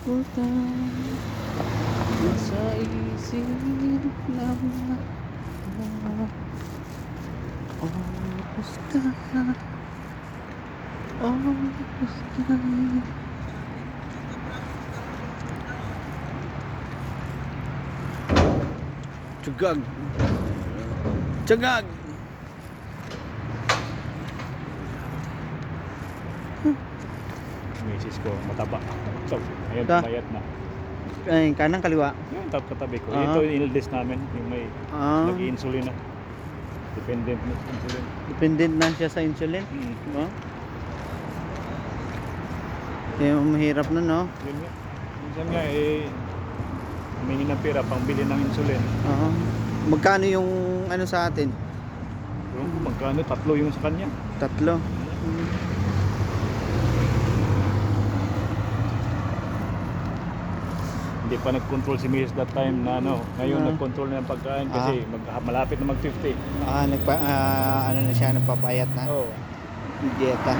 Putang nasa isip lang ako. Oh, basta. Oh, basta. Tugag. Tugag. Misis ko mataba. So, ayun, Ta? pumayat na. Ay, kanang kaliwa. Yung katabi ko. Ah. Ito yung inildis namin. Yung may Ah, nag-insulin na. Dependent na sa insulin. dependent na siya sa insulin. Diba? Kaya mahirap na, no? Yun nga. Minsan nga humingi ng pera pang bili ng insulin. Oo. Magkano yung ano sa atin? Yung magkano? 3 yung sa kanya. 3. Hindi pa nag-control si Mrs. that time na ano. Ngayon Ah. nag-control na ng pagkain kasi malapit na mag-50. Ano na siya, nagpapayat na. Oo. Dieta.